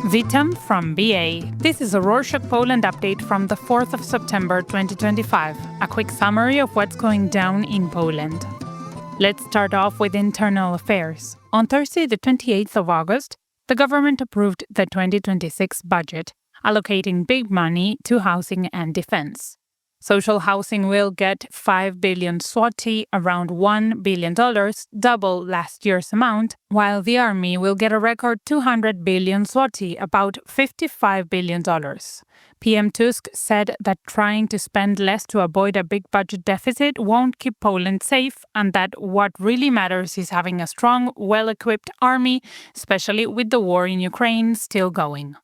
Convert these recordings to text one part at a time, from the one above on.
Witam from BA. This is a Rorschach Poland update from the 4th of September 2025, a quick summary of what's going down in Poland. Let's start off with internal affairs. On Thursday, the 28th of August, the government approved the 2026 budget, allocating big money to housing and defense. Social housing will get 5 billion zloty, around $1 billion, double last year's amount, while the army will get a record 200 billion zloty, about $55 billion. PM Tusk said that trying to spend less to avoid a big budget deficit won't keep Poland safe, and that what really matters is having a strong, well-equipped army, especially with the war in Ukraine still going.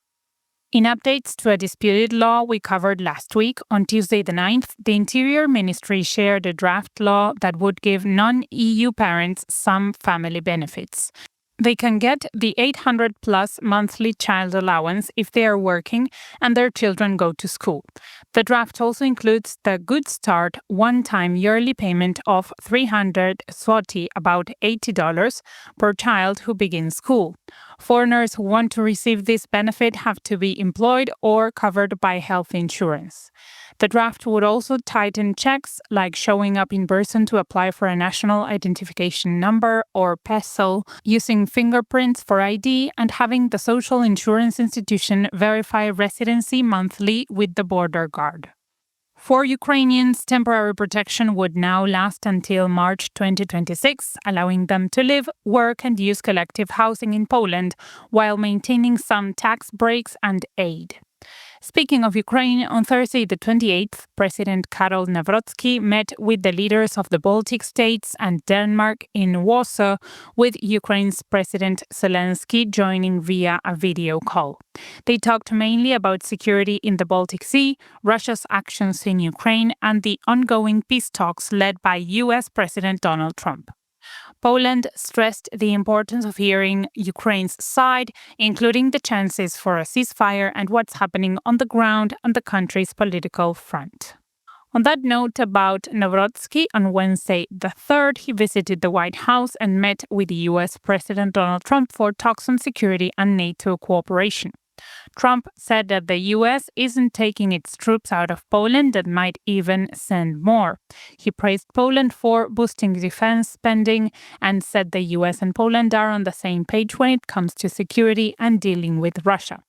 In updates to a disputed law we covered last week, on Tuesday the 9th, the Interior Ministry shared a draft law that would give non-EU parents some family benefits. They can get the 800-plus monthly child allowance if they are working and their children go to school. The draft also includes the Good Start one-time yearly payment of 300 zloty, about $80, per child who begins school. Foreigners who want to receive this benefit have to be employed or covered by health insurance. The draft would also tighten checks, like showing up in person to apply for a national identification number or PESEL, using fingerprints for ID, and having the social insurance institution verify residency monthly with the border guard. For Ukrainians, temporary protection would now last until March 2026, allowing them to live, work, and use collective housing in Poland while maintaining some tax breaks and aid. Speaking of Ukraine, on Thursday the 28th, President Karol Nawrocki met with the leaders of the Baltic states and Denmark in Warsaw, with Ukraine's President Zelensky joining via a video call. They talked mainly about security in the Baltic Sea, Russia's actions in Ukraine, and the ongoing peace talks led by US President Donald Trump. Poland stressed the importance of hearing Ukraine's side, including the chances for a ceasefire and what's happening on the ground on the country's political front. On that note about Nawrocki, on Wednesday the 3rd, he visited the White House and met with US President Donald Trump for talks on security and NATO cooperation. Trump said that the US isn't taking its troops out of Poland and might even send more. He praised Poland for boosting defense spending and said the US and Poland are on the same page when it comes to security and dealing with Russia.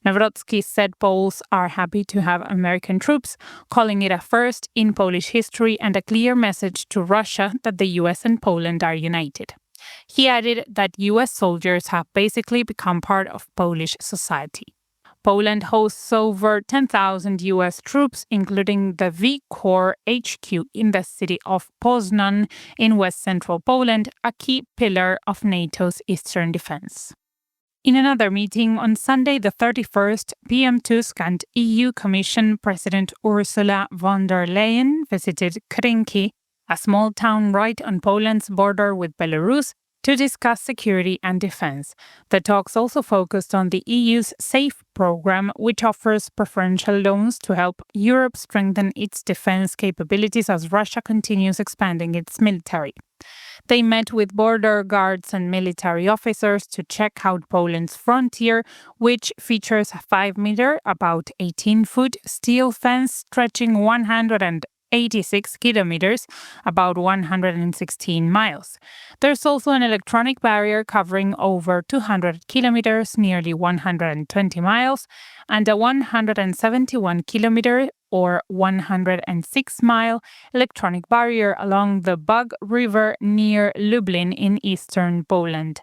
Nawrocki said Poles are happy to have American troops, calling it a first in Polish history and a clear message to Russia that the US and Poland are united. He added that US soldiers have basically become part of Polish society. Poland hosts over 10,000 US troops, including the V Corps HQ in the city of Poznan in west-central Poland, a key pillar of NATO's eastern defense. In another meeting on Sunday the 31st, PM Tusk and EU Commission President Ursula von der Leyen visited Krynki, a small town right on Poland's border with Belarus, to discuss security and defense. The talks also focused on the EU's SAFE program, which offers preferential loans to help Europe strengthen its defense capabilities as Russia continues expanding its military. They met with border guards and military officers to check out Poland's frontier, which features a 5-meter, about 18-foot steel fence stretching 186 kilometers, about 116 miles. There's also an electronic barrier covering over 200 kilometers, nearly 120 miles, and a 171 kilometer or 106-mile electronic barrier along the Bug River near Lublin in eastern Poland.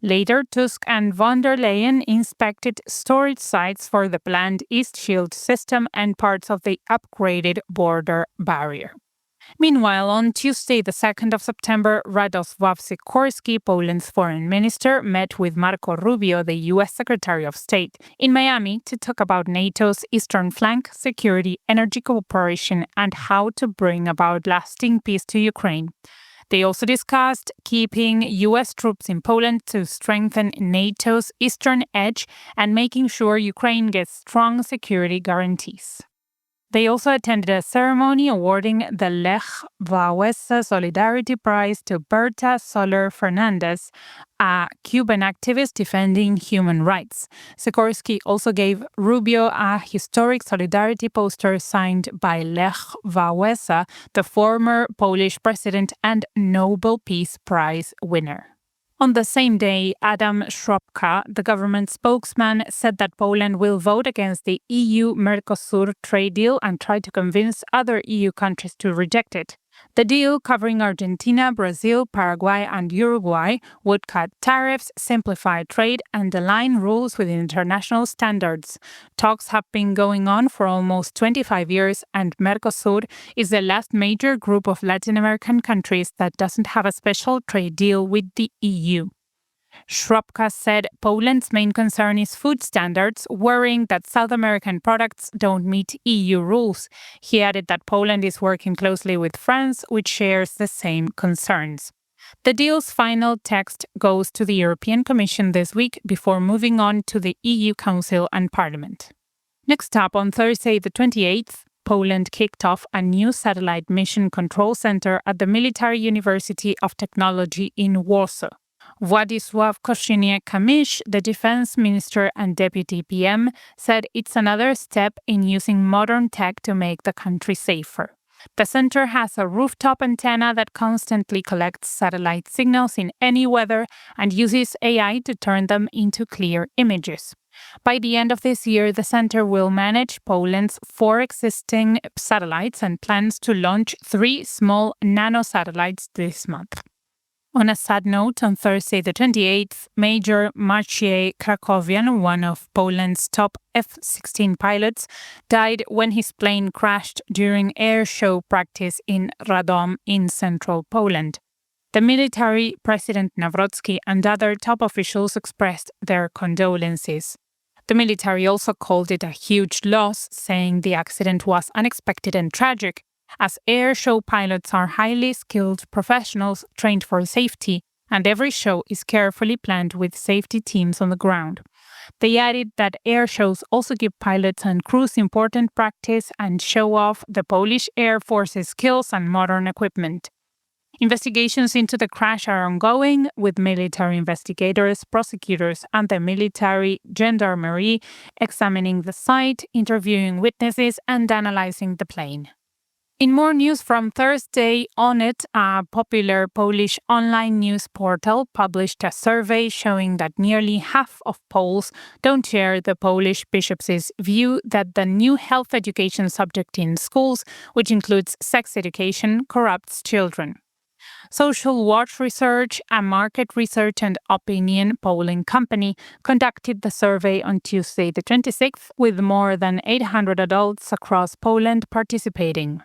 Later, Tusk and von der Leyen inspected storage sites for the planned East Shield system and parts of the upgraded border barrier. Meanwhile, on Tuesday, the 2nd of September, Radosław Sikorski, Poland's foreign minister, met with Marco Rubio, the U.S. Secretary of State, in Miami to talk about NATO's eastern flank, security, energy cooperation, and how to bring about lasting peace to Ukraine. They also discussed keeping U.S. troops in Poland to strengthen NATO's eastern edge and making sure Ukraine gets strong security guarantees. They also attended a ceremony awarding the Lech Wałęsa Solidarity Prize to Berta Soler Fernandez, a Cuban activist defending human rights. Sikorski also gave Rubio a historic solidarity poster signed by Lech Wałęsa, the former Polish president and Nobel Peace Prize winner. On the same day, Adam Szłapka, the government spokesman, said that Poland will vote against the EU-Mercosur trade deal and try to convince other EU countries to reject it. The deal, covering Argentina, Brazil, Paraguay, and Uruguay, would cut tariffs, simplify trade, and align rules with international standards. Talks have been going on for almost 25 years, and Mercosur is the last major group of Latin American countries that doesn't have a special trade deal with the EU. Szłapka said Poland's main concern is food standards, worrying that South American products don't meet EU rules. He added that Poland is working closely with France, which shares the same concerns. The deal's final text goes to the European Commission this week before moving on to the EU Council and Parliament. Next up, on Thursday the 28th, Poland kicked off a new satellite mission control center at the Military University of Technology in Warsaw. Władysław Kosiniak-Kamysz, the defense minister and deputy PM, said it's another step in using modern tech to make the country safer. The center has a rooftop antenna that constantly collects satellite signals in any weather and uses AI to turn them into clear images. By the end of this year, the center will manage Poland's 4 existing satellites and plans to launch 3 small nano-satellites this month. On a sad note, on Thursday the 28th, Major Maciej Krakowian, one of Poland's top F-16 pilots, died when his plane crashed during airshow practice in Radom in central Poland. The military, President Nawrocki, and other top officials expressed their condolences. The military also called it a huge loss, saying the accident was unexpected and tragic, as airshow pilots are highly skilled professionals trained for safety, and every show is carefully planned with safety teams on the ground. They added that airshows also give pilots and crews important practice and show off the Polish Air Force's skills and modern equipment. Investigations into the crash are ongoing, with military investigators, prosecutors, and the military gendarmerie examining the site, interviewing witnesses, and analyzing the plane. In more news from Thursday, Onet, a popular Polish online news portal, published a survey showing that nearly half of Poles don't share the Polish bishops' view that the new health education subject in schools, which includes sex education, corrupts children. Social Watch Research, a market research and opinion polling company, conducted the survey on Tuesday the 26th, with more than 800 adults across Poland participating.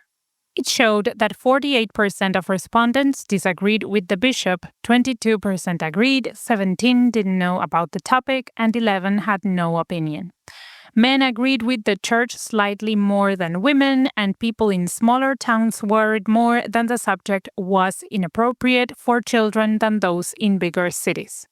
It showed that 48% of respondents disagreed with the bishop, 22% agreed, 17% didn't know about the topic, and 11% had no opinion. Men agreed with the church slightly more than women, and people in smaller towns worried more that the subject was inappropriate for children than those in bigger cities.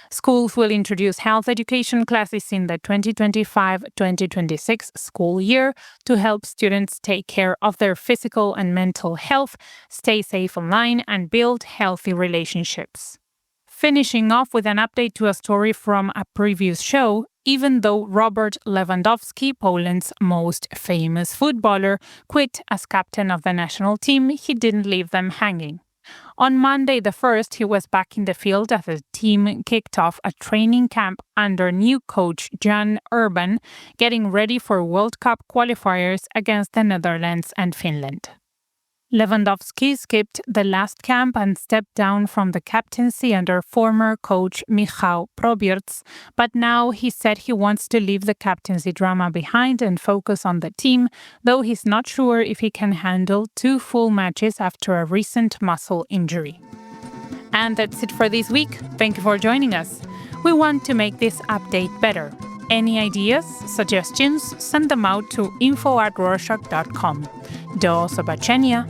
Schools will introduce health education classes in the 2025-2026 school year to help students take care of their physical and mental health, stay safe online, and build healthy relationships. Finishing off with an update to a story from a previous show, even though Robert Lewandowski, Poland's most famous footballer, quit as captain of the national team, he didn't leave them hanging. On Monday the 1st, he was back in the field as the team kicked off a training camp under new coach Jan Urban, getting ready for World Cup qualifiers against the Netherlands and Finland. Lewandowski skipped the last camp and stepped down from the captaincy under former coach Michał Probierz, but now he said he wants to leave the captaincy drama behind and focus on the team, though he's not sure if he can handle 2 full matches after a recent muscle injury. And that's it for this week. Thank you for joining us. We want to make this update better. Any ideas, suggestions, send them out to info@rorschach.com. Do zobaczenia!